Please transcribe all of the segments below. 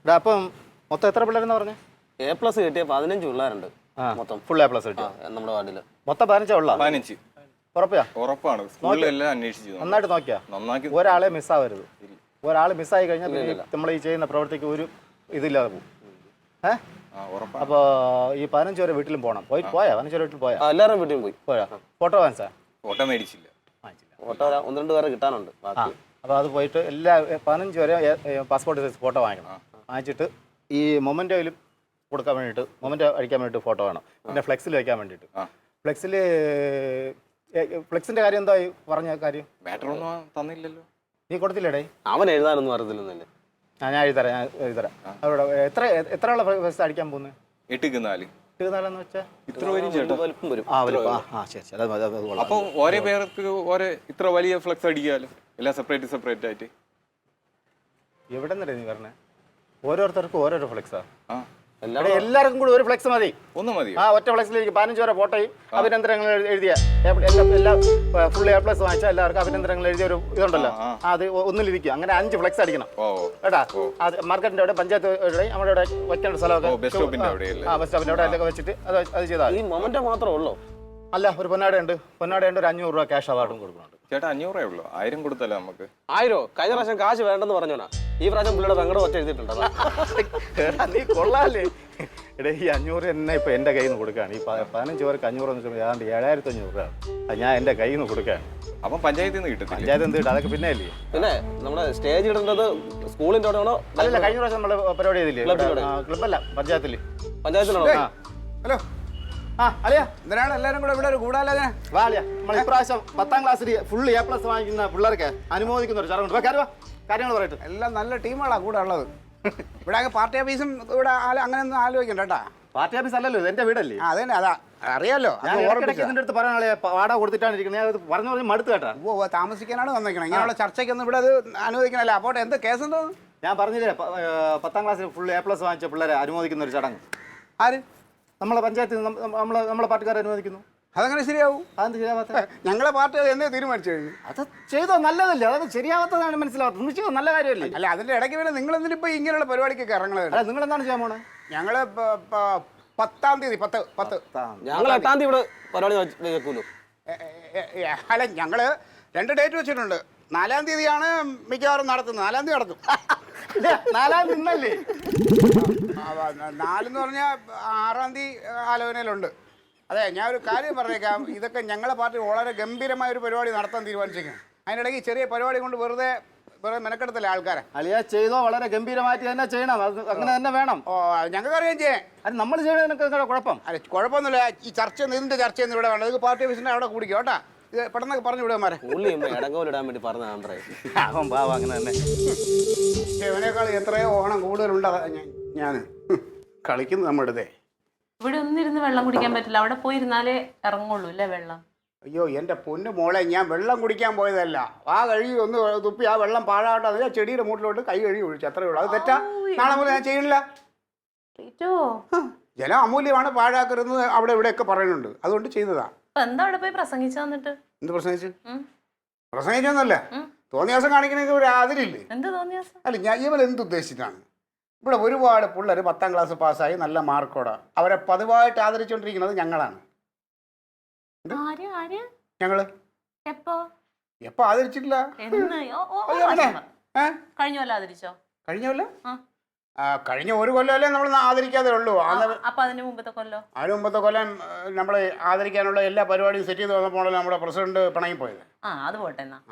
അപ്പം മൊത്തം എത്ര പിള്ളേരെന്ന് പറഞ്ഞേ? A+ കിട്ടിയ 15 പിള്ളേരുണ്ട് മൊത്തം. ഫുൾ A+ കിട്ടിയ നമ്മുടെ വാർഡിൽ മൊത്തം 15 ഉള്ള 15. ഉറപ്പാണ്. സ്കൂളിലെല്ലാം അന്വേഷിച്ചു നന്നായിട്ട് നോക്കിയാ ഒരാളെ മിസ്സാവരുത്. ഒരാൾ മിസ്സായി കഴിഞ്ഞാൽ നമ്മൾ ഈ ചെയ്യുന്ന പ്രവൃത്തിക്ക് ഒരു ഇതില്ലാതെ പോകും. അപ്പോൾ ഈ 15 വരെ വീട്ടിലും പോകണം. പോയാ 15 വരെ വീട്ടിൽ പോയാ? എല്ലാവരും വീട്ടിൽ പോയാ? ഫോട്ടോ വാങ്ങിച്ചാ? ഫോട്ടോ മേടിച്ചില്ല. ഫോട്ടോ 1-2 പേരെ കിട്ടാനുണ്ട്. അപ്പോൾ അത് പോയിട്ട് എല്ലാ 15 വരെ പാസ്പോർട്ട് സൈസ് ഫോട്ടോ വാങ്ങിക്കണം. വാങ്ങിച്ചിട്ട് ഈ മൊമെൻറ്റോയിലും കൊടുക്കാൻ വേണ്ടിയിട്ട്, മൊമെൻറ്റോ അടിക്കാൻ വേണ്ടിയിട്ട് ഫോട്ടോ വേണം. പിന്നെ ഫ്ലെക്സിൽ വയ്ക്കാൻ വേണ്ടിയിട്ട്. ഫ്ലെക്സിന്റെ കാര്യം എന്താ പറഞ്ഞ കാര്യം? ബാറ്റർ ഒന്നും തന്നില്ലല്ലോ. നീ കൊടുത്തില്ലേടേ? അവൻ എഴുതാനൊന്നും അറിയത്തില്ലെന്നല്ലേ. ഞാൻ എഴുതരാം. അവിടെ എത്ര ഉള്ള ഫ്ലെക്സ് അടിക്കാൻ പോകുന്നത്? 8x4. 8x4 വെച്ചാൽ ഇത്ര വരും ചേട്ടാ. വലിപ്പം വരും. ശരി. അപ്പൊ ഓരോ പേർക്ക് ഓരോ ഇത്ര വലിയ ഫ്ലെക്സ് അടിക്കാലോ, എല്ലാം സെപ്പറേറ്റ് ആയിട്ട്. എവിടെ നിന്നല്ലേ നീ പറഞ്ഞേ? ഓരോരുത്തർക്കും ഓരോരോ ഫ്ലെക്സാ? എല്ലാവർക്കും കൂടി ഒരു ഫ്ലെക്സ് മതി. ഒന്ന് മതി. ഒറ്റ ഫ്ലെക്സിലേക്ക് 15 വരെ ഫോട്ടോയും അഭിനന്ദനങ്ങൾ എഴുതിയ എല്ലാ ഫുൾ A+ വാങ്ങിച്ചാൽ എല്ലാവർക്കും അഭിനന്ദനങ്ങൾ എഴുതിയ ഒരു ഇതുണ്ടല്ലോ, അത് ഒന്നിലിരിക്കും. അങ്ങനെ 5 ഫ്ലെക്സ് അടിക്കണം കേട്ടാ. അത് മാർക്കറ്റിന്റെ അവിടെ, പഞ്ചായത്ത് നമ്മുടെ ഇവിടെ വെക്കേണ്ട സ്ഥലമൊക്കെ ബസ് സ്റ്റോപ്പിന്റെ അവിടെ എല്ലാം വെച്ചിട്ട് അത് ചെയ്താൽ. ഈ മൊമെന്റോ മാത്രമേ ഉള്ളൂ? അല്ല, ഒരു പൊന്നാടയുണ്ട്. ഒരു 500 രൂപ ക്യാഷ് അവാർഡും കൊടുക്കുന്നുണ്ട്. ചേട്ടാ 500 ഉള്ളൂ. 1000 കൊടുത്തല്ലോ നമുക്ക്. 1000? കഴിഞ്ഞ പ്രാവശ്യം കാശ് വേണ്ടെന്ന് പറഞ്ഞോനാ. ഈ പ്രാവശ്യം പിള്ളേടെ പെങ്ങടെ ഒറ്റ എഴുതിയിട്ടുണ്ടോ? നീ കൊള്ളാല്ലേ. എടേ, ഈ 500 തന്നെ ഇപ്പൊ എന്റെ കയ്യിൽ നിന്ന് കൊടുക്കുകയാണ്. ഈ 15 പേർക്ക് 500 എന്ന് വെച്ചാൽ ഏതാണ്ട് 7500 രൂപ ഞാൻ എന്റെ കയ്യിൽ നിന്ന് കൊടുക്കുകയാണ്. അപ്പം പഞ്ചായത്തിൽ നിന്ന് കിട്ടും. പഞ്ചായത്ത് എന്ത് കിട്ടും? അതൊക്കെ പിന്നെ അല്ലേ. പിന്നെ നമ്മുടെ സ്റ്റേജ് ഇടുന്നത് സ്കൂളിന്റെ ആണോ? അല്ലല്ല, കഴിഞ്ഞ പ്രാവശ്യം നമ്മള് പരിപാടി ചെയ്തില്ലേ? ക്ലബ്ബല്ല, പഞ്ചായത്തിലാണോ? ഹലോ. അളിയാ, എന്തിനാണ് എല്ലാരും കൂടെ ഇവിടെ ഒരു കൂടാലോചന? വാ അളിയാ, നമ്മൾ ഇപ്രാവശ്യം 10ാം ക്ലാസ്സിൽ ഫുൾ A+ വാങ്ങിക്കുന്ന പിള്ളേർക്ക് അനുമോദിക്കുന്ന ഒരു ചടങ്ങുണ്ട്. കാര്യങ്ങൾ പറയട്ടെ. എല്ലാം നല്ല ടീമുകളാ കൂടെ ഉള്ളത്. ഇവിടെ പാർട്ടി ഓഫീസും ഇവിടെ അങ്ങനെ ഒന്നും ആലോചിക്കണ്ട കേട്ടാ. പാർട്ടി ഓഫീസ് അല്ലല്ലോ, ഇത് എന്റെ വീടല്ലേ. അതന്നെ, അതാ അറിയാലോ. ഇതിന്റെ അടുത്ത് പറയാൻ വാടക കൊടുത്തിട്ടാണ് ഇരിക്കുന്നത്. പറഞ്ഞു മടുത്ത് കേട്ടാ. താമസിക്കാനാണ് വന്നേക്കണം. ഇങ്ങനെയുള്ള ചർച്ചയ്ക്കൊന്നും ഇവിടെ അത് അനുവദിക്കണല്ലോ. അപ്പോൾ എന്ത് കേസെന്തോ? ഞാൻ പറഞ്ഞില്ലേ, 10ാം ക്ലാസ്സിൽ ഫുൾ A+ വാങ്ങിച്ച പിള്ളേരെ അനുമോദിക്കുന്ന ഒരു ചടങ്ങ്. ആര്? നമ്മളെ പഞ്ചായത്തിൽ നമ്മളെ പാർട്ടിക്കാരെ അനുവദിക്കുന്നു. അതങ്ങനെ ശരിയാവും? അതെന്ത് ശരിയാവാത്ത? ഞങ്ങളെ പാർട്ടി അത് എന്നെ തീരുമാനിച്ചു കഴിഞ്ഞു. അത് ചെയ്തോ നല്ലതല്ലേ? അതൊക്കെ ശരിയാവാത്തതാണ് മനസ്സിലാവാത്തത്. ചെയ്തോ നല്ല കാര്യമല്ലേ? അല്ല, അതിന്റെ ഇടയ്ക്ക് പിന്നെ നിങ്ങൾ എന്തിനിപ്പോ ഇങ്ങനെയുള്ള പരിപാടിക്കൊക്കെ ഇറങ്ങുന്നത്? അല്ല, നിങ്ങൾ എന്താണ് ചെയ്യാൻ പോണേ? ഞങ്ങള് 10ാം തീയതി 10 ഞങ്ങൾ 8ാം തീയതി ഇവിടെ പരിപാടി വെക്കുന്നു. അല്ല, ഞങ്ങള് 2 ഡേറ്റ് വെച്ചിട്ടുണ്ട്. 4ാം തീയതിയാണ് മിക്കവാറും നടത്തുന്നത്. 4ാം തീയതി നടത്തും. 4ാം തീയതി ഇന്നല്ലേ? 4 എന്ന് പറഞ്ഞാൽ 6ാം തീയതി ആലോചനയിലുണ്ട്. അതെ, ഞാൻ ഒരു കാര്യം പറഞ്ഞേക്കാം. ഇതൊക്കെ ഞങ്ങളെ പാർട്ടി വളരെ ഗംഭീരമായ ഒരു പരിപാടി നടത്താൻ തീരുമാനിച്ചേക്കാം. അതിനിടയ്ക്ക് ചെറിയ പരിപാടി കൊണ്ട് വെറുതെ മെനക്കെടുത്തല്ലേ ആൾക്കാരെ. അളിയാ, ചെയ്തോ വളരെ ഗംഭീരമായിട്ട് തന്നെ ചെയ്യണം. അത് അങ്ങനെ തന്നെ വേണം. ഞങ്ങൾക്ക് അറിയാം ചെയ്യാൻ. അത് നമ്മൾ ചെയ്യണതിനൊക്കെ കുഴപ്പം? അല്ല, കുഴപ്പമൊന്നുമില്ല. ഈ ചർച്ച ഇതിന്റെ ചർച്ചയൊന്നും ഇവിടെ വേണ്ട. ഇത് പാർട്ടി ഓഫീസിന്റെ അവിടെ കൂടിക്കോ കേട്ടാ. ഇത് പെട്ടെന്നൊക്കെ പറഞ്ഞു വിടുമാരെ. ഇടങ്കോലിടാൻ വേണ്ടി പറഞ്ഞാൽ അവൻ പാവം അങ്ങനെ തന്നെ. ഇവനേക്കാൾ എത്രയോ ഓണം കൂടുതലുണ്ട്. ഞാൻ കളിക്കുന്നത് നമ്മുടെ ഇതേ. ഇവിടെ ഒന്നിരുന്ന് വെള്ളം കുടിക്കാൻ പറ്റില്ല. അവിടെ പോയിരുന്നാലേ ഇറങ്ങുള്ളൂ അല്ലേ വെള്ളം? അയ്യോ, എൻ്റെ പൊന്നു മോളെ, ഞാൻ വെള്ളം കുടിക്കാൻ പോയതല്ല. ആ കഴുകി ഒന്ന് തുപ്പി ആ വെള്ളം പാഴാവട്ടെ. അത് ചെടിയുടെ മൂട്ടിലോട്ട് കൈ കഴുകി ഒഴിച്ചു, അത്രയേ ഉള്ളൂ. അത് തെറ്റാ? നാളെ മുതൽ ഞാൻ ചെയ്യണില്ല. ജലം അമൂല്യമാണ്, പാഴാക്കരുതെന്ന് അവിടെ ഇവിടെയൊക്കെ പറയുന്നുണ്ട്. അതുകൊണ്ട് ചെയ്തതാ. എന്താ അവിടെ പോയി പ്രസംഗിച്ചു തന്നിട്ട്? എന്ത് പ്രസംഗിച്ചു? പ്രസംഗിച്ചൊന്നല്ല, തോന്നിയാസം കാണിക്കണമെങ്കിൽ ഒരു അതിരില്ലേ? എന്ത് തോന്നിയാസം? അല്ല, ഞാൻ ഇവൻ എന്തുദ്ദേശിച്ചിട്ടാണ്? ഇവിടെ ഒരുപാട് പിള്ളേർ 10ാം ക്ലാസ് പാസ്സായി നല്ല മാർക്കോടെ അവരെ പതിവായിട്ട് ആദരിച്ചുകൊണ്ടിരിക്കുന്നത് ഞങ്ങളാണ്. ഞങ്ങള് എപ്പോ ആദരിച്ചിട്ടില്ല? കഴിഞ്ഞ കൊല്ലം ആദരിച്ചോ? കഴിഞ്ഞ കൊല്ലം? കഴിഞ്ഞ ഒരു കൊല്ലമല്ലേ നമ്മൾ ആദരിക്കാതെ ഉള്ളൂ. അതിന് മുമ്പത്തെ കൊല്ലം നമ്മൾ ആദരിക്കാനുള്ള എല്ലാ പരിപാടിയും സെറ്റ് ചെയ്ത് വന്നപ്പോൾ നമ്മുടെ പ്രസിഡന്റ് പിണങ്ങി പോയത്. അത് പോട്ടെ.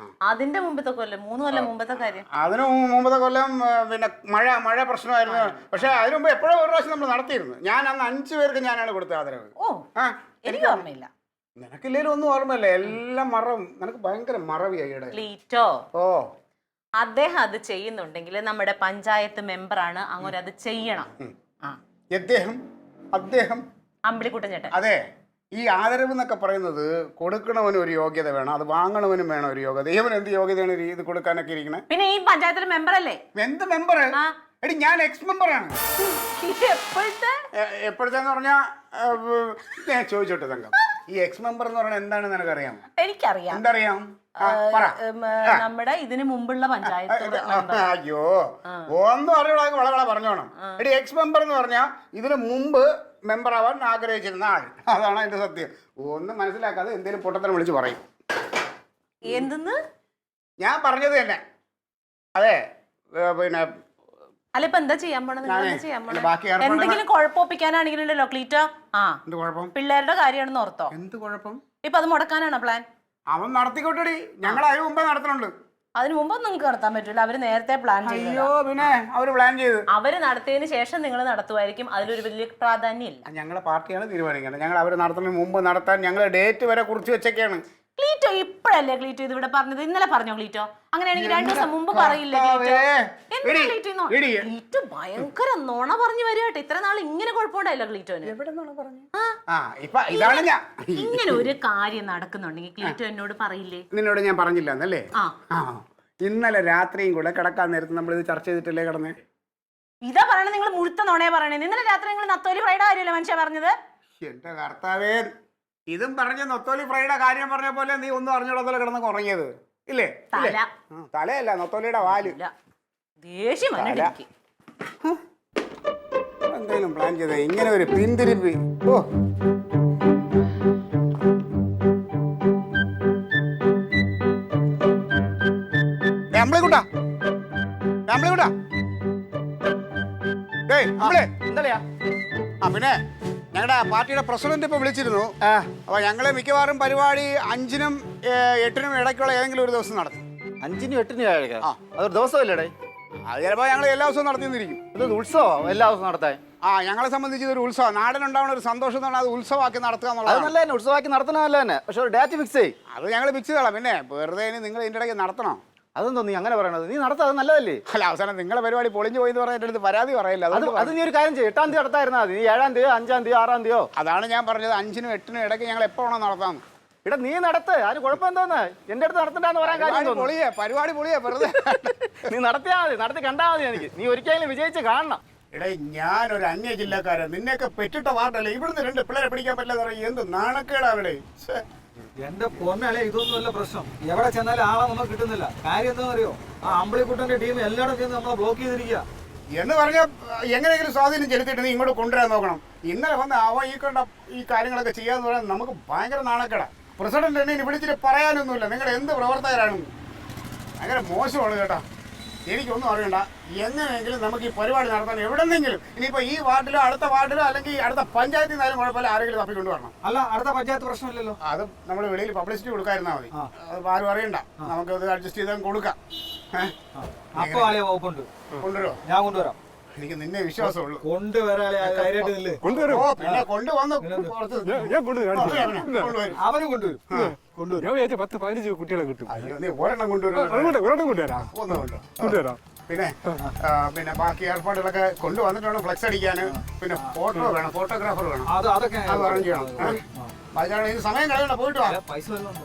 അതിന്റെ മുമ്പത്തെ കൊല്ലം 3 കൊല്ലം മുമ്പത്തെ കാര്യം. അതിന് മുമ്പത്തെ കൊല്ലം പിന്നെ മഴ പ്രശ്നമായിരുന്നു. പക്ഷെ അതിനു മുമ്പ് എപ്പോഴും ഒരു പ്രാവശ്യം നമ്മൾ നടത്തിയിരുന്നു. ഞാൻ അന്ന് 5 പേർക്ക് ഞാനാണ് കൊടുത്ത ആദരവ്. എനിക്ക് ഓർമ്മയില്ല. നിനക്കില്ലേലും ഒന്നും ഓർമ്മയില്ല. എല്ലാം മറവും. നിനക്ക് ഭയങ്കര മറവിയായി. ഓ, അദ്ദേഹം അത് ചെയ്യുന്നുണ്ടെങ്കിൽ നമ്മുടെ പഞ്ചായത്ത് മെമ്പറാണ്, അങ്ങനെ അത് ചെയ്യണം. അദ്ദേഹം അമ്പിളിക്കുട്ടൻ ചേട്ടൻ. അതെ, ഈ ആദരവ് എന്നൊക്കെ പറയുന്നത് കൊടുക്കണവനും ഒരു യോഗ്യത വേണം, അത് വാങ്ങണവനും വേണം ഒരു യോഗ്യത. ഇവൻ എന്ത് യോഗ്യതയാണ് ഇത് കൊടുക്കാനൊക്കെ ഇരിക്കണേ? പിന്നെ ഈ പഞ്ചായത്തിലെ മെമ്പർ അല്ലേ? എന്ത് മെമ്പർ? എടി, ഞാൻ എക്സ് മെമ്പറാണ്. എപ്പോഴത്തെന്ന് പറഞ്ഞാ ഞാൻ ചോദിച്ചോട്ടെ തങ്കം, ഈ എക്സ് മെമ്പർ എന്ന് പറഞ്ഞാൽ എന്താണെന്ന് നിനക്കറിയാമോ? എനിക്കറിയാം. എന്തറിയാം? പറ. നമ്മുടെ ഇതിന് മുമ്പുള്ള പഞ്ചായത്ത് മെമ്പർ. അയ്യോ ഒന്നും അറിയണമെങ്കിൽ വളരെ പറഞ്ഞോണം. എടി എക്സ് മെമ്പർ എന്ന് പറഞ്ഞാൽ ഇതിന് മുമ്പ് മെമ്പർ ആവാൻ ആഗ്രഹിച്ചിരുന്ന ആൾ. അതാണ് അതിന്റെ സത്യം. ഒന്നും മനസ്സിലാക്കാതെ എന്തെങ്കിലും പൊട്ടത്തരം വിളിച്ച് പറയും. എന്തെന്ന് ഞാൻ പറഞ്ഞത് തന്നെ. അതെ പിന്നെ അല്ല ഇപ്പൊ എന്താ ചെയ്യാൻ പോണത്? നിങ്ങൾ എന്താ ചെയ്യാൻ പോണത്? ബാക്കി ഏർപ്പാടുകൾ- എന്തെങ്കിലും കുഴപ്പമൊപ്പിക്കാനാണെങ്കിലോ ക്ലീറ്റോ? ആ എന്ത് കുഴപ്പം? പിള്ളേരുടെ കാര്യമാണെന്ന് ഓർത്തോ. എന്ത് കുഴപ്പം? ഇപ്പൊ അത് മുടക്കാനാണോ പ്ലാൻ? അവൻ നടത്തിക്കോട്ടെടി, ഞങ്ങൾ അതിന് മുമ്പേ നടത്തുന്നുണ്ട്. അതിന് മുമ്പ് നിങ്ങൾക്ക് നടത്താൻ പറ്റില്ല. അവര് നേരത്തെ പ്ലാൻ ചെയ്തു. അയ്യോ പിന്നെ അവര് പ്ലാൻ ചെയ്ത് അവര് നടത്തിയതിന് ശേഷം നിങ്ങൾ നടത്തുമായിരിക്കും. അതിലൊരു വലിയ പ്രാധാന്യം ഇല്ല. ഞങ്ങളുടെ പാർട്ടിയാണ് തീരുമാനിക്കുന്നത്. ഞങ്ങൾ അവർ നടത്തുന്നതിന് മുമ്പ് നടത്താൻ ഞങ്ങൾ ഡേറ്റ് വരെ കുറിച്ച് വെച്ചൊക്കെയാണ്. ക്ലീറ്റോ ഇപ്പഴല്ലേ ക്ലീറ്റോ ഇത് ഇവിടെ പറഞ്ഞത്? ഇന്നലെ പറഞ്ഞോ ക്ലീറ്റോ? അങ്ങനെയാണെങ്കിൽ 2 ദിവസം മുമ്പ് പറയില്ലേ ക്ലീറ്റോ? എന്താ ക്ലീറ്റോ ഈ ക്ലീറ്റോ ഭയങ്കര നോണ പറഞ്ഞു വരികട്ടെ. ഇത്ര നാൾ ഇങ്ങനെ കുഴപ്പമുണ്ടായില്ല ക്ലീറ്റോന്. ഇതാണ് ഞാൻ ഇങ്ങനെ ഒരു കാര്യം നടക്കുന്നുണ്ടെങ്കിൽ ക്ലീറ്റോ എന്നോട് പറയില്ലേ? നിന്നോട് ഞാൻ പറഞ്ഞില്ല എന്നല്ലേ? ആ ഇന്നലെ രാത്രിയും കൂടെ കിടക്കാൻ നേരത്ത് നമ്മൾ ഇത് ചർച്ച ചെയ്തിട്ടല്ലേ കിടന്നേ? ഇതാ പറയണേ, നിങ്ങൾ മുഴുത്ത നോണയെ പറയണേ. ഇന്നലെ രാത്രി നിങ്ങൾ നത്തോലി ഫ്രൈഡ് കാര്യമല്ലേ മനുഷ്യ പറഞ്ഞത്? എന്റെ കർത്താവേ, ഇതും പറഞ്ഞ നൊത്തോലി ഫ്രൈയുടെ കാര്യം പറഞ്ഞ പോലെ നീ ഒന്നും അറിഞ്ഞോളത്തല്ല കിടന്നൊക്കെ ഉറങ്ങിയത് ഇല്ലേ? തല തലയല്ല, നൊത്തോലിയുടെ വാല്. ദേഷ്യം വന്നിട്ട് എനിക്ക്. എന്തെങ്കിലും പ്ലാൻ ചെയ്ത ഇങ്ങനെ ഒരു പിന്തിരിപ്പി. ഓ അമ്പിളിക്കുട്ടാ, അമ്പിളിക്കുട്ടാ, ഡേയ് അമ്പിളേ, എന്താ പിന്നെ ഞങ്ങളുടെ പാർട്ടിയുടെ പ്രസിഡന്റ് ഇപ്പൊ വിളിച്ചിരുന്നു. അപ്പൊ ഞങ്ങള് മിക്കവാറും പരിപാടി 5-നും 8-നും ഇടയ്ക്കുള്ള ഏതെങ്കിലും ഒരു ദിവസം നടത്തും. 5-നും 8-നും അതൊരു ദിവസമല്ലേ? അത് ചിലപ്പോ ഞങ്ങൾ എല്ലാ ദിവസവും നടത്തിന്നിരിക്കും. ഇത് ഉത്സവം എല്ലാ ദിവസവും നടത്താൻ. ഞങ്ങളെ സംബന്ധിച്ച് ഇതൊരു ഉത്സവം. നാടിനുണ്ടാവുന്ന ഒരു സന്തോഷം എന്ന് പറഞ്ഞാൽ അത് ഉത്സവമാക്കി നടത്തുക അത് എന്നുള്ളത് നല്ല തന്നെ, ഉത്സവമാക്കി നടത്തുന്ന നല്ല തന്നെ. പക്ഷെ ഒരു ഡേറ്റ് ഫിക്സ് ചെയ്യും. അത് ഞങ്ങൾ ഫിക്സ് ചെയ്തോളാം. പിന്നെ വെറുതെ നിങ്ങൾ ഇതിന്റെ ഇടയ്ക്ക് നടത്തണം. അതെന്തോ നീ അങ്ങനെ പറയണത്? നീ നടത്താം, അത് നല്ലതല്ലേ? അല്ല, അവസാനം നിങ്ങളെ പരിപാടി പൊളിഞ്ഞു പോയി എന്ന് പറഞ്ഞ എൻ്റെ അടുത്ത് പരാതി പറയില്ല. അത് നീ ഒരു കാര്യം ചെയ്യും, 8-ാം തീയതി നടത്തായിരുന്നാ മതി. നീ 7-ാം തീയതിയോ 5-ാം തീയതിയോ 6-ാം തീയതിയോ. അതാണ് ഞാൻ പറഞ്ഞത്. 5-നും 8-നും ഇടയ്ക്ക് ഞങ്ങൾ എപ്പോ വേണോ നടത്താം. ഇവിടെ നീ നടത്ത്, അതിന് കുഴപ്പം എന്തോന്ന്? എന്റെ അടുത്ത് നടത്തണ്ടെന്ന് പറയാൻ കാര്യം പരിപാടി പൊളിയേ വെറുതെ നീ നടത്തിയാ മതി, നടത്തി കണ്ടാ മതി. എനിക്ക് നീ ഒരിക്കലും വിജയിച്ച് കാണണം. എടേ, ഞാനൊരു അന്യ ജില്ലക്കാരൻ, നിന്നെയൊക്കെ പെറ്റിട്ട വാർഡല്ലേ. ഇവിടുന്ന് 2 പിള്ളേരെ പിടിക്കാൻ പറ്റില്ല. എന്ത് നാണക്കേടാണ്. എന്റെ പൊന്നല്ലേ, ഇതൊന്നും അല്ല പ്രശ്നം. എവിടെ ചെന്നാലും ആളെ നമുക്ക് കിട്ടുന്നില്ല. കാര്യം എന്താണെന്നറിയോ? ആ അമ്പിളിക്കുട്ടന്റെ ടീം എല്ലായിടും ചെന്ന് നമ്മളെ ബ്ലോക്ക് ചെയ്തിരിക്കുക എന്ന് പറഞ്ഞാൽ എങ്ങനെയെങ്കിലും സ്വാധീനം ചെലുത്തിയിട്ട് നീ ഇങ്ങോട്ട് കൊണ്ടുവരാൻ നോക്കണം. ഇന്നലെ വന്ന് അവൻ ഈ കാര്യങ്ങളൊക്കെ ചെയ്യാന്ന് പറയാൻ നമുക്ക് ഭയങ്കര നാണക്കേടാ. പ്രസിഡന്റ് എന്നെ വിളിച്ചിട്ട് പറയാനൊന്നുമില്ല. നിങ്ങൾ എന്ത് പ്രവർത്തകരാണെന്ന്. ഭയങ്കര മോശമാണ് കേട്ടോ. എനിക്കൊന്നും അറിയണ്ട. എങ്ങനെയെങ്കിലും നമുക്ക് ഈ പരിപാടി നടത്താൻ എവിടെന്നെങ്കിലും, ഇനിയിപ്പോൾ ഈ വാർഡിലോ അടുത്ത വാർഡിലോ അല്ലെങ്കിൽ അടുത്ത പഞ്ചായത്തിൽ നിന്നാലും കുഴപ്പമില്ല, ആരെങ്കിലും തപ്പിക്കൊണ്ട് വരണം. അല്ല, അടുത്ത പഞ്ചായത്ത് പ്രശ്നമില്ലല്ലോ. അത് നമ്മൾ വെളിയിൽ പബ്ലിസിറ്റി കൊടുക്കാതിരുന്നാൽ മതി. അത് ആരും അറിയണ്ട. നമുക്ക് അത് അഡ്ജസ്റ്റ് ചെയ്താൽ കൊടുക്കാം. അപ്പൊ ആളെ വകുപ്പുണ്ട്. കൊണ്ടുവരുമോ? ഞാൻ കൊണ്ടുവരാം. എനിക്ക് നിന്നെ വിശ്വാസമുള്ളൂ. കൊണ്ടുവരാളെ ധൈര്യമായിട്ട് നില്ല്. ഓ, പിന്നെ കൊണ്ടുവന്ന് അവനും കൊണ്ടുവരും. ഞാൻ വിചാരിച്ച 10-15 കുട്ടികളെ കിട്ടും. അയ്യോ, നീ ഒരെണ്ണം കൊണ്ടുവരാം. പിന്നെ ബാക്കി ഏർപ്പാടുകളൊക്കെ കൊണ്ടുവന്നിട്ട് ഫ്ലെക്സ് അടിക്കാന്. പിന്നെ ഫോട്ടോ വേണം, ഫോട്ടോഗ്രാഫർ വേണം. അതൊക്കെ അത് അറേഞ്ച് ചെയ്യണം. ഇത് സമയം കളയണ്ട, പോയിട്ട് വാ. പൈസ വല്ലതുണ്ടോ?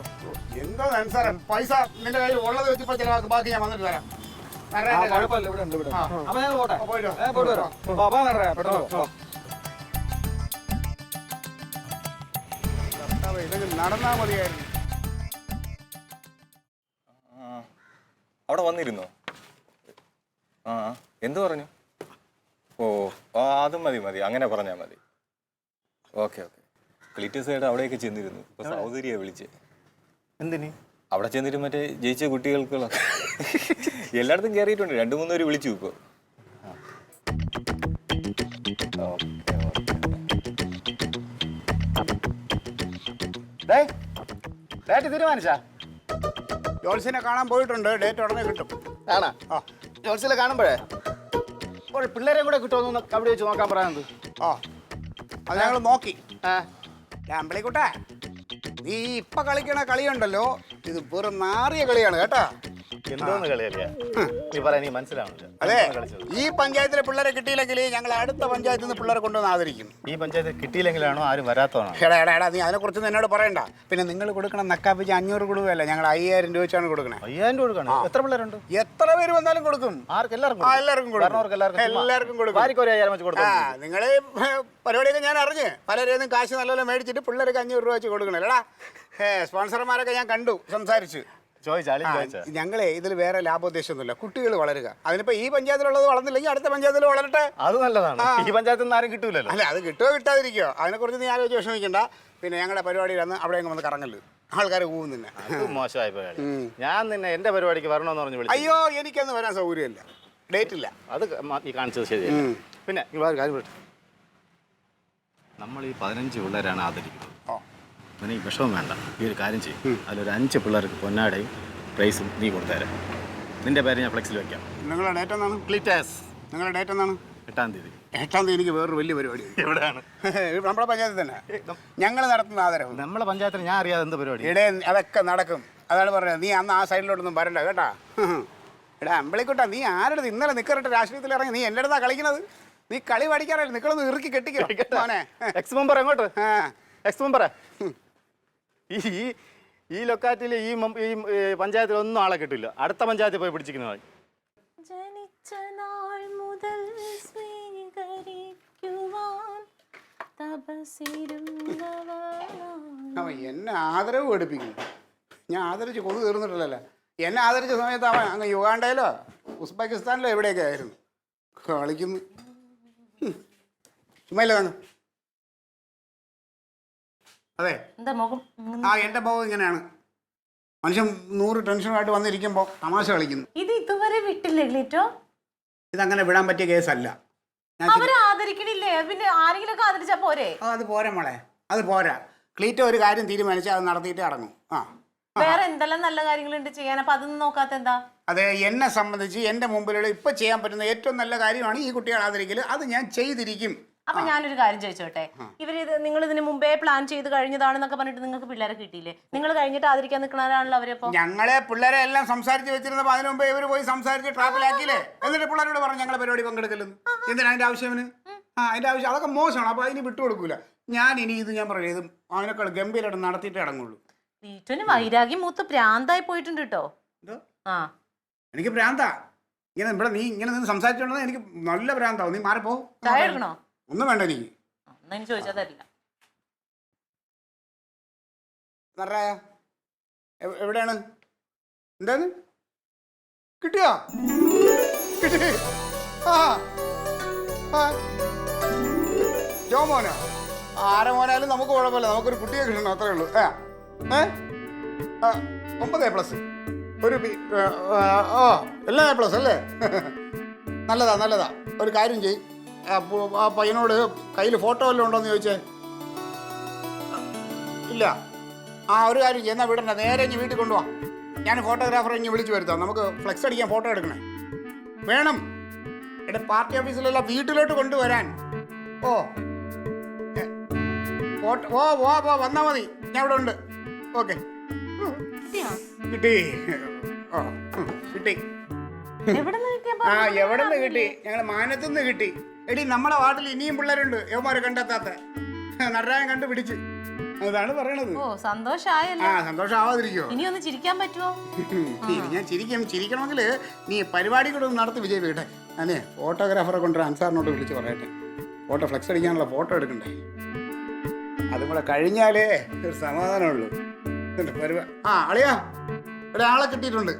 എന്തോ അനുസാരം പൈസ നിന്റെ കയ്യിൽ ഉള്ളത് വെച്ചിപ്പോ ചിലവാക്ക്. ബാക്കി ഞാൻ വന്നിട്ട് തരാം. കുഴപ്പമില്ല, ഇവിടെ ഉണ്ട്. ഇവിടെ അപ്പൊ ഞാൻ പോട്ടെ. പോയിട്ട് പോയിട്ട് വരാം. പെട്ടെന്ന്. ഇല്ലെങ്കിൽ നടന്നാ മതിയായിരുന്നു. അവിടെ വന്നിരുന്നോ? എന്തു പറഞ്ഞു? അതും മതി, അങ്ങനെ പറഞ്ഞാൽ മതി. ഓക്കെ. ക്ലീറ്റസ് സൈഡ് അവിടെയൊക്കെ ചെന്നിരുന്നു. ഇപ്പൊ സൗകര്യ വിളിച്ച്. എന്തിന്? അവിടെ ചെന്നിട്ട് മറ്റേ ജയിച്ച കുട്ടികൾക്കുള്ള എല്ലായിടത്തും കയറിയിട്ടുണ്ട്. 2-3 പേര് വിളിച്ചു ഇപ്പൊ. ഡേറ്റ് തീരുമാനിച്ചാ? ജോത്സ്യനെ കാണാൻ പോയിട്ടുണ്ട്. ഡേറ്റ് ഉടനെ കിട്ടും. ആണോ? ജോത്സ്യനെ കാണുമ്പോഴേ പിള്ളേരെയും കൂടെ കിട്ടുമെന്ന് അവിടെ വെച്ച് നോക്കാൻ പറയാനത്. അത് ഞങ്ങൾ നോക്കി. അമ്പിളിക്കുട്ടാ, നീ ഇപ്പൊ കളിക്കണ കളിയുണ്ടല്ലോ, ഇത് വെറും നാറിയ കളിയാണ് കേട്ടാ. എന്തോന്ന് കളിയല്ല നീ പറയാൻ നീ മനസ്സിലാവുന്നില്ല. അതെ, ഈ പഞ്ചായത്തിലെ പിള്ളേരെ കിട്ടിയില്ലെങ്കിൽ ഞങ്ങൾ അടുത്ത പഞ്ചായത്തിൽ നിന്ന് പിള്ളേരെ കൊണ്ടുവന്ന് ആദരിക്കും. ഈ പഞ്ചായത്ത് കിട്ടിയില്ലെങ്കിലാണോ ആരും വരാത്തതാണോ? എടാ നീ അതിനെക്കുറിച്ച് എന്നോട് പറയണ്ട. പിന്നെ നിങ്ങൾ കൊടുക്കണം നക്കാപ്പിച്ച് 500 കൊടുക്കുകയല്ല, ഞങ്ങൾ 5000 രൂപ വെച്ചാണ് കൊടുക്കണേ. 5000 രൂപ കൊടുക്കണം? എത്ര പിള്ളേരുണ്ട്? എത്ര പേര് വന്നാലും കൊടുക്കും. ആർക്ക്? എല്ലാവർക്കും കൊടുക്കും. നിങ്ങൾ പരിപാടിയൊക്കെ ഞാൻ അറിഞ്ഞ് പലരും കാശ് നല്ലപോലെ മേടിച്ചിട്ട് പിള്ളേർക്ക് 500 രൂപ വെച്ച് കൊടുക്കണല്ലേടാ. സ്പോൺസർമാരൊക്കെ ഞാൻ കണ്ടു, സംസാരിച്ച്. ഞങ്ങളെ ഇതിൽ വേറെ ലാഭോദ്ദേശമൊന്നുമില്ല, കുട്ടികൾ വളരുക. അതിനിപ്പോ ഈ പഞ്ചായത്തിലുള്ളത് വളർന്നില്ലെങ്കിൽ അടുത്ത പഞ്ചായത്തിൽ വളരട്ടെ. അത് നല്ലതാണ്. ഈ പഞ്ചായത്തിൽ നിന്ന് ആരും കിട്ടൂലല്ലോ. അല്ല, അത് കിട്ടുമോ കിട്ടാതിരിക്കോ അതിനെക്കുറിച്ച് നീ ആലോചിച്ച് വിഷമിക്കണ്ട. പിന്നെ ഞങ്ങളുടെ പരിപാടിയിൽ അന്ന് അവിടെ വന്ന് കറങ്ങല്, ആൾക്കാർ പോകും നിന്നെ. അത് മോശമായി പോയി. ഞാൻ നിന്നെ എന്റെ പരിപാടിക്ക് വരണമെന്ന് പറഞ്ഞു വിളിച്ചു. അയ്യോ, എനിക്കൊന്നും വരാൻ സൗകര്യമില്ല, ഡേറ്റ് ഇല്ല. അത് നീ കാണിച്ചത് ശരിയല്ല. പിന്നെ ഈ വേറെ കാര്യം വിട്ടു, നമ്മൾ ഈ 15 പിള്ളേരാണ് ആദരിക്കുന്നത്. പിന്നെ ഈ വിഷമം വേണ്ട. ഈ ഒരു കാര്യം ചെയ്യും, അതിലൊരു 5 പിള്ളേർക്ക് പൊന്നാടയും പ്രൈസും നീ കൊടുത്തേരാം. നിന്റെ പേര് ഞാൻ ഫ്ലെക്സിൽ വെക്കാം. നിങ്ങളുടെ ഡേറ്റ് എന്നാണ്? ക്ലിറ്റാസ്. നിങ്ങളുടെ ഡേറ്റ് എന്നാണ്? 8-ാം തീയതി. 8-ാം തീയതി എനിക്ക് വേറൊരു വലിയ പരിപാടി. എവിടെയാണ്? നമ്മുടെ പഞ്ചായത്തിൽ തന്നെ ഞങ്ങൾ നടത്തുന്ന ആദരവ്. നമ്മളെ പഞ്ചായത്തിൽ ഞാൻ അറിയാതെ എന്ത് പരിപാടി? ഇടേ അതൊക്കെ നടക്കും. അതാണ് പറഞ്ഞത്. നീ അന്ന് ആ സൈഡിലോട്ടൊന്നും വരണ്ട കേട്ടാ. എടാ അമ്പളിക്കുട്ടാ, നീ ആരുടെ ഇന്നലെ നിക്കറിട്ട് രാഷ്ട്രീയത്തിൽ ഇറങ്ങി നീ എൻ്റെ അടുത്താ കളിക്കുന്നത്? നീ കളി പഠിക്കാറില്ല, നിക്കളൊന്ന് ഇറുക്കി കെട്ടിക്കോനെ. എക്സ് മെമ്പർ എങ്ങോട്ട്? എക്സ് മെമ്പർ ഈ ലൊക്കാലിറ്റിയിൽ ഈ പഞ്ചായത്തിൽ ഒന്നും ആളെ കിട്ടില്ല. അടുത്ത പഞ്ചായത്തിൽ പോയി പിടിച്ചിരിക്കുന്നതാണ്. ജനിച്ച നാൾ മുതൽ സ്വീകരിക്കുവാൻ തപസിരുന്നവനാണ്. എന്നെ ആദരവ് പഠിപ്പിക്കുന്നു. ഞാൻ ആദരിച്ച് കൊതു തീർന്നിട്ടില്ലല്ലോ. എന്നെ ആദരിച്ച സമയത്ത് അവൻ അങ്ങ് യുഗാണ്ടയിലോ ഉസ്ബെക്കിസ്ഥാനിലോ എവിടെയൊക്കെ ആയിരുന്നു കളിക്കുന്നു. ചുമ്മായില്ല താങ്കൾ. അതെ, എന്താ മുഖം? എൻ്റെ മുഖം ഇങ്ങനെയാണ്. മനുഷ്യൻ 100 ടെൻഷനുമായിട്ട് വന്നിരിക്കുമ്പോൾ തമാശ കളിക്കുന്നു. ഇത് ഇതുവരെ വിട്ടില്ലേ ക്ലീറ്റോ? ഇതങ്ങനെ വിടാൻ പറ്റിയ കേസല്ല. അവരെ ആദരിക്കണില്ലേ? പിന്നെ ആരെങ്കിലും ആദരിച്ചാ പോരെ? അത് പോരാ മോളെ, അത് പോരാ. ക്ലീറ്റോ ഒരു കാര്യം തീരുമാനിച്ചാൽ അത് നടത്തിയിട്ടേ അടങ്ങും. വേറെ എന്തെല്ലാം നല്ല കാര്യങ്ങളുണ്ട് ചെയ്യാൻ, അപ്പൊ അതൊന്നും നോക്കാത്ത എന്താ? അതെ, എന്നെ സംബന്ധിച്ച് എൻ്റെ മുമ്പിലുള്ള ഇപ്പൊ ചെയ്യാൻ പറ്റുന്ന ഏറ്റവും നല്ല കാര്യമാണ് ഈ കുട്ടികളെ ആദരിക്കൽ. അത് ഞാൻ ചെയ്തിരിക്കും. അപ്പൊ ഞാനൊരു കാര്യം ചോദിച്ചോട്ടെ, നിങ്ങൾ ഇതിന് മുമ്പേ പ്ലാൻ ചെയ്ത് കഴിഞ്ഞതാണെന്നൊക്കെ പറഞ്ഞിട്ട് നിങ്ങൾക്ക് പിള്ളേരെ കിട്ടിയില്ലേ? നിങ്ങൾ കഴിഞ്ഞിട്ട് ആദരിക്കാൻ നിൽക്കുന്നവരാണല്ലോ അവരപ്പോ. ഞങ്ങളെ പിള്ളേരെ എല്ലാം സംസാരിച്ച് വെച്ചിരുന്നപ്പോൾ അതിനു മുമ്പേ ഇവർ പോയി സംസാരിച്ച് ട്രാപ്പിലാക്കിയില്ലേ? എന്നിട്ട് പിള്ളേരോട് പറഞ്ഞു ഞങ്ങളെ പരിപാടി പങ്കെടുക്കലെന്ന്. എന്തിനാ അതിന്റെ ആവശ്യമിന്? അതിന്റെ ആവശ്യം അതൊക്കെ മോശമാണ്. അപ്പൊ അതിന് വിട്ടുകൊടുക്കൂല. ഞാൻ ഇനി ഇത് ഞാൻ പറഞ്ഞു ഇത് അതിനേക്കാൾ ഗംഭീരമായിട്ട് നടത്തിയിട്ടേ അടങ്ങുള്ളൂ. വീട്ടിന് വൈരാഗ്യം മൂത്ത് പ്രാന്തായി പോയിട്ടുണ്ട് കേട്ടോ. എനിക്ക് പ്രാന്താ ഇങ്ങനെ ഇവിടെ നീ ഇങ്ങനെ നിന്ന് സംസാരിച്ചോണ്ടെന്ന് എനിക്ക് നല്ല പ്രാന്താവും. നീ മാറിപ്പോ. ചായ എടുക്കണോ? ഒന്നും വേണ്ട എനിക്ക്. എനിക്ക് ചോദിച്ചാൽ തരില്ല. എവിടെയാണ്? എന്താണ് കിട്ടിയോ? കിട്ടി. ജോ മോനോ ആരെ മോനായാലും നമുക്ക് കുഴപ്പമില്ല. നമുക്കൊരു കുട്ടിയെ കിട്ടണം, അത്രേ ഉള്ളൂ. 9 A+ ഒരു എല്ലാം A+ അല്ലേ? നല്ലതാ നല്ലതാ. ഒരു കാര്യം ചെയ്യും, ആ പയ്യനോട് കയ്യിൽ ഫോട്ടോ വല്ലതും ഉണ്ടോയെന്ന് ചോദിച്ചേ. ഇല്ല. ഒരു കാര്യം ചെയ്യുന്ന വിടണ്ട, നേരെ ഇനി വീട്ടിൽ കൊണ്ടുപോവാ. ഞാൻ ഫോട്ടോഗ്രാഫറെ ഇനി വിളിച്ചു വരുത്താം. നമുക്ക് ഫ്ലെക്സ് അടിക്കാൻ ഫോട്ടോ എടുക്കണേ. വേണം എന്റെ പാർട്ടി ഓഫീസിലെല്ലാം വീട്ടിലോട്ട് കൊണ്ടുവരാൻ. വന്നാ മതി, ഞാൻ ഇവിടെ ഉണ്ട്. ഓക്കെ, കിട്ടി. കിട്ടി. എവിടെ നിന്ന് കിട്ടി? ഞങ്ങൾ മാനത്തുനിന്ന് കിട്ടി. എടി നമ്മളെ വാർഡിൽ ഇനിയും പിള്ളേരുണ്ട് യവന്മാരെ കണ്ടെത്താത്ത. നടരാജൻ കണ്ടുപിടിച്ച്. അതാണ് പറയണത്. സന്തോഷമാവാതിരിക്കോ? ഇനി ഒന്ന് ചിരിക്കാൻ പറ്റുമോ? ഞാൻ ചിരിക്കണമെങ്കിൽ നീ പരിപാടി കൂടെ ഒന്ന് നടത്തി വിജയിപ്പിക്കട്ടെ. അല്ലേ, ഫോട്ടോഗ്രാഫറെ കൊണ്ട് അൻസാറിനോട് വിളിച്ച് പറയട്ടെ. ഫോട്ടോ ഫ്ലെക്സ് അടിക്കാനുള്ള ഫോട്ടോ എടുക്കണ്ടേ? അതും കൂടെ കഴിഞ്ഞാലേ ഒരു സമാധാനമുള്ളൂ. അളിയാ, ഇവിടെ ആളെ കിട്ടിയിട്ടുണ്ട്.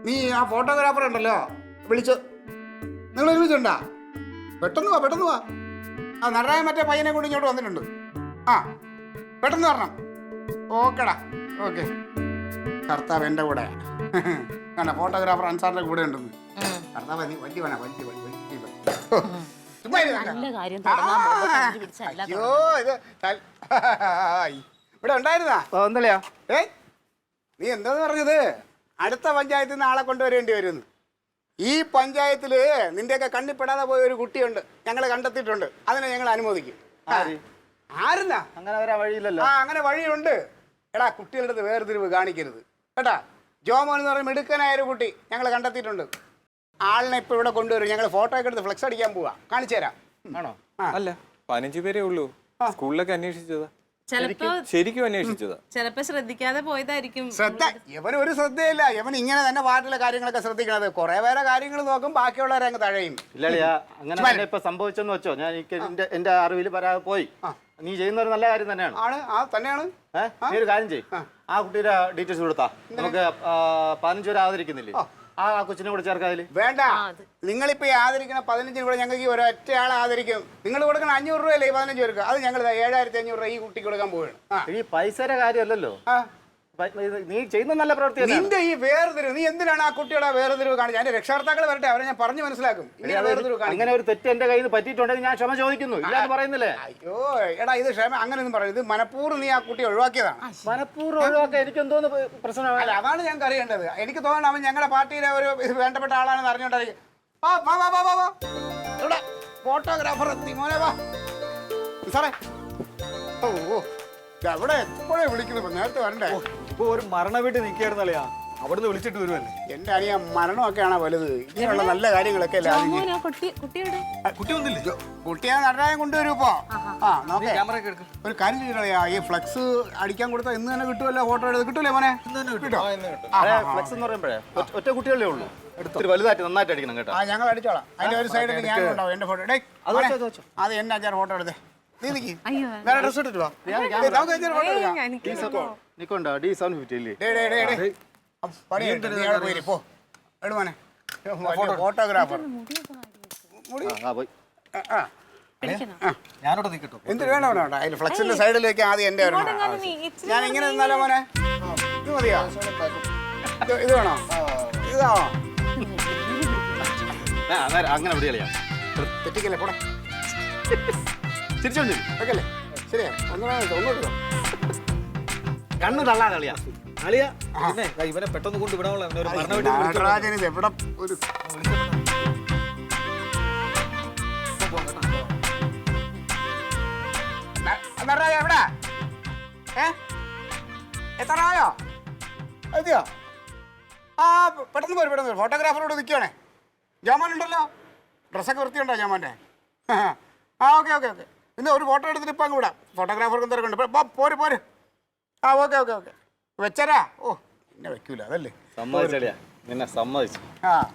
നീ ആ ഫോട്ടോഗ്രാഫർ ഉണ്ടല്ലോ വിളിച്ചോ. നിങ്ങൾ ഒരുമിച്ചുണ്ടാ? പെട്ടെന്ന് വാ, പെട്ടെന്ന് വാ. നടരായ മറ്റേ പയ്യനെ കൊണ്ട് ഇങ്ങോട്ട് വന്നിട്ടുണ്ട്. പെട്ടെന്ന് വരണം. ഓക്കെടാ. ഓക്കെ. കർത്താവ് എൻ്റെ കൂടെ. കാരണം ഫോട്ടോഗ്രാഫർ അൻസാറിന്റെ കൂടെ ഉണ്ടെന്ന്. കർത്താവ് നീ വലിയ വേണ വലിയ ഇവിടെ ഉണ്ടായിരുന്നാ? ഒന്നല്ലയാ. നീ എന്താന്ന് പറഞ്ഞത്? അടുത്ത പഞ്ചായത്തിൽ നിന്ന് ആളെ കൊണ്ടുവരേണ്ടി വരുന്നു. ഈ പഞ്ചായത്തില് നിന്റെയൊക്കെ കണ്ണിപ്പെടാതെ പോയ ഒരു കുട്ടിയുണ്ട്, ഞങ്ങൾ കണ്ടെത്തിയിട്ടുണ്ട്. അതിനെ ഞങ്ങൾ അനുമോദിക്കും. ആരുന്നാ? അങ്ങനെ വരാൻ വഴിയില്ലല്ലോ. അങ്ങനെ വഴിയുണ്ട്. എടാ, കുട്ടികളുടെ അടുത്ത് വേർതിരിവ് കാണിക്കരുത് കേട്ടാ. ജോമോൻ എന്ന് പറയുന്ന മിടുക്കനായ ഒരു കുട്ടി ഞങ്ങൾ കണ്ടെത്തിയിട്ടുണ്ട്. ആളിനെ ഇപ്പൊ ഇവിടെ കൊണ്ടുവരും. ഞങ്ങൾ ഫോട്ടോ ഒക്കെ എടുത്ത് ഫ്ലെക്സ് അടിക്കാൻ പോവാ. കാണിച്ചു തരാം. ആണോ? അല്ല, 15 പേരേ ഉള്ളൂ. സ്കൂളിലൊക്കെ അന്വേഷിച്ചതാ. ശരിക്കും അന്വേഷിച്ചതാ. ചിലപ്പോ ശ്രദ്ധിക്കാതെ പോയതായിരിക്കും. ശ്രദ്ധ ഇവന് ഒരു ശ്രദ്ധയില്ല. ഇവൻ ഇങ്ങനെ തന്നെ വാർഡിലെ കാര്യങ്ങളൊക്കെ ശ്രദ്ധിക്കണത്. കുറെ പേരെ കാര്യങ്ങൾ നോക്കും, ബാക്കിയുള്ളവരെ അങ്ങ് തഴയും. ഇല്ലളിയാ, അങ്ങനെ ഇപ്പൊ സംഭവിച്ചെന്ന് വെച്ചോ. ഞാൻ എന്റെ അറിവിൽ പോയി നീ ചെയ്യുന്ന ഒരു നല്ല കാര്യം തന്നെയാണ്. ആണ്, ആ തന്നെയാണ്. നീ ഒരു കാര്യം ചെയ്യും, ആ കുട്ടിയുടെ ഡീറ്റെയിൽസ് കൊടുത്താ നമുക്ക് 15 പേര് ആദരിക്കുന്നില്ലേ, ആ കൊച്ചിനെ കൂടെ ചേർക്കാം അതിൽ. വേണ്ട, നിങ്ങളിപ്പോ ഈ ആദരിക്കണ 15 കൂടെ ഞങ്ങൾക്ക് ഈ ഒരൊറ്റ ആളെ ആദരിക്കും. നിങ്ങൾ കൊടുക്കണ 500 രൂപയല്ലേ ഈ 15 പേർക്ക്, അത് ഞങ്ങൾ 7500 രൂപ ഈ കുട്ടിക്ക് കൊടുക്കാൻ പോവുകയാണ്. ഈ പൈസയുടെ കാര്യമല്ലല്ലോ, നീ ചെയ്യുന്ന നല്ല പ്രവൃത്തി. നിന്റെ ഈ വേർതിരിവ്, നീ എന്തിനാണ് ആ കുട്ടിയുടെ വേർതിരിവ് കാണിച്ചത്? അതിന്റെ രക്ഷകർത്താക്കൾ വരട്ടെ, അവരെ ഞാൻ പറഞ്ഞു മനസ്സിലാക്കും. അങ്ങനെ ഒരു തെറ്റ് എന്റെ കയ്യിൽ നിന്ന് പറ്റിയിട്ടുണ്ടെങ്കിൽ ഞാൻ ക്ഷമ ചോദിക്കുന്നു, ഇല്ലാന്ന് പറയുന്നില്ലേ? അയ്യോ എടാ, ഇത് ക്ഷമ അങ്ങനെയൊന്നും പറയുന്നത്, ഇത് മനഃപൂർവ്വം നീ ആ കുട്ടിയെ ഒഴിവാക്കിയതാണ്. മനഃപൂർവ്വം ഒഴിവാക്കാൻ എനിക്ക് എന്തോന്ന് പ്രശ്നമാണ്? അല്ല, അതാണ് ഞങ്ങൾക്ക് അറിയേണ്ടത്. എനിക്ക് തോന്നുന്നു അവൻ ഞങ്ങളുടെ പാർട്ടിയിലെ ഒരു വേണ്ടപ്പെട്ട ആളാണെന്ന് അറിഞ്ഞോണ്ടായിരിക്കും. ഫോട്ടോഗ്രാഫർ എത്തി മോനെ, വാ സാറേ. ഓ അവിടെ എപ്പോഴേ വിളിക്കുന്നത്, നേരത്തെ വരണ്ടേ? ഇപ്പൊ ഒരു മരണ വീട്ടിൽ നിൽക്കായിരുന്നല്ലയാ, അവിടുന്ന് വിളിച്ചിട്ട് വരുമല്ലേ. എന്റെ അനിയ മരണമൊക്കെയാണ് വലുത്, ഇങ്ങനെയുള്ള നല്ല കാര്യങ്ങളൊക്കെ അല്ലേ. കുട്ടി വന്നില്ലേ? കുട്ടിയെ നടരായം കൊണ്ടുവരും ഇപ്പോ. ആ നോക്കേ, ഒരു കാര്യം ചെയ്യണേ, ഈ ഫ്ലക്സ് അടിക്കാൻ കൊടുത്താൽ ഇന്ന് തന്നെ കിട്ടുമല്ലോ, ഫോട്ടോ എടുത്ത് കിട്ടൂലേ മോനെ? കിട്ടോ? ഫ്ലെക്സ് എന്ന് പറയുമ്പോഴേ ഒറ്റ കുട്ടികളേ ഉള്ളൂ, എടുത്തിട്ട് വലുതായിട്ട് നന്നായിട്ട് അടിക്കണം കേട്ടോ. ആ ഞങ്ങൾ അടിച്ചോളാം. അതിന്റെ ഒരു സൈഡിൽ ഞാൻ ഉണ്ടാവും എന്റെ ഫോട്ടോ. അത് എന്നെ 5 ഫോട്ടോ എടുത്തേ. നീ നിൽക്കി വേറെ ഡ്രസ് ഇട്ടിട്ട് വാ. നിക്കോണ്ടോ D750 ഇല്ലേ? ഫോട്ടോഗ്രാഫർ ഞാനോട് നിൽക്കട്ടോ. എന്ത് വേണോ വേണ്ട, അതിൽ ഫ്ലക്സിന്റെ സൈഡിലേക്ക് ആദ്യം എന്റെ വരണം. ഞാൻ ഇങ്ങനെ നിന്നാലോ മോനെ? ഇത് മതിയോ? ഇത് വേണോ? ഇതാണോ? അങ്ങനെ എവിടെ കളിയാ? തെറ്റിക്കല്ലേ, പോടാ. തിരിച്ചോണ്ട് ഓക്കല്ലേ, ശരിയാ. ഒന്നുകൂടെ കണ്ണ് തള്ളാതെ കളിയാ. കളിയാ ഇവനെ പെട്ടെന്ന് കൊണ്ട് വിടാനുള്ള ഒരു മരണ നടരാജൻ ഇത് എവിടെ ഒരു നടരാജ എവിടെ? എത്രയോ എത്തിയോ? ആ പെട്ടെന്ന് പോരും, പെട്ടെന്ന്. ഫോട്ടോഗ്രാഫറോട് നിൽക്കുകയാണേ. ജാമാൻ ഉണ്ടല്ലോ, ഡ്രസ്സൊക്കെ വൃത്തിയുണ്ടോ ജാമാൻ്റെ? ആ ഓക്കെ ഓക്കെ ഓക്കെ. ഇന്ന് ഒരു ഫോട്ടോ എടുത്തിട്ട് ഇപ്പം അങ്ങ് വിടാം. ഫോട്ടോഗ്രാഫർക്ക് തിരക്കുണ്ട്. പോര്. ആ ഓക്കെ ഓക്കെ ഓക്കെ വെച്ചരാ. ഓ എന്നെ വെക്കൂല, അതല്ലേ. സമ്മതിച്ചടിയാ, നിന്നെ സമ്മതിച്ചു.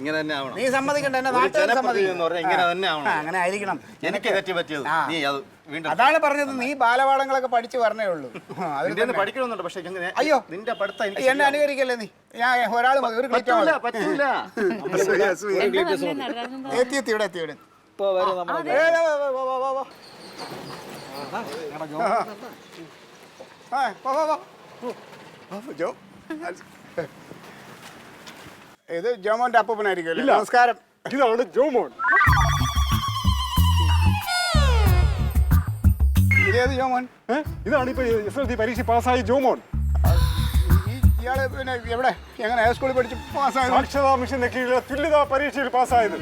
ഇങ്ങനെ തന്നെ ആവണം. നീ സമ്മതിക്കണ്ട, എന്നെ നാട്ടുകാർ സമ്മതിക്കും. ഇങ്ങനെ തന്നെ ആവണം. അങ്ങനെ ആയിരിക്കണം. എനിക്ക് തെറ്റി പറ്റിയത് നീ അത് വീണ്ടും. അതാണ് പറഞ്ഞത്, നീ ബാലപാഠങ്ങളൊക്കെ പഠിച്ചു പറഞ്ഞേ ഉള്ളൂ. അതിൽ പഠിക്കണമെന്നുണ്ട്, പക്ഷേ അയ്യോ നിന്റെ പഠിത്തം എന്നെ അനുകരിക്കല്ലേ നീ. ഞാൻ ഒരാൾ മതി, ഒരു പറ്റൂല. എത്തി ഇവിടെ എത്തി ഇവിടെ. ഇത് ജോമോന്റെ അപ്പൂപ്പനായിരിക്കും. നമസ്കാരം. ഇതാണ് ജോമോൻ. ഇതേത് ജോമോൻ? ഇതാണ് ഇപ്പൊ SSLC പരീക്ഷ പാസ്സായി ജോമോൻ. ഇയാള് പിന്നെ എവിടെ, എങ്ങനെ സ്കൂളിൽ പഠിച്ച് പാസ്സായത്? സാക്ഷരതാ മിഷന്റെ കീഴിലെ തുല്യതാ പരീക്ഷയിൽ പാസ്സായത്.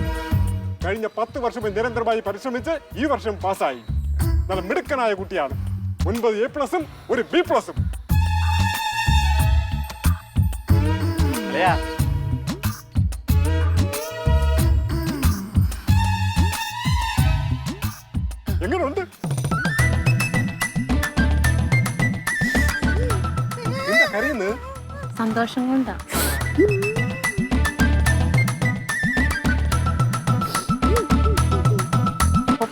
കഴിഞ്ഞ 10 വർഷം നിരന്തരമായി പരിശ്രമിച്ച് ഈ വർഷം പാസ്സായി. നല്ല മിടുക്കനായ കുട്ടിയാണ്. 9 A+ഉം 1 B+ഉം. എങ്ങനെയുണ്ട്? എന്താ കരയുന്നത്? സന്തോഷം കൊണ്ടാ.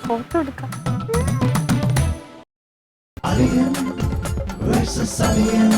ഫോട്ടോ എടുക്കാം. Alien versus Alien.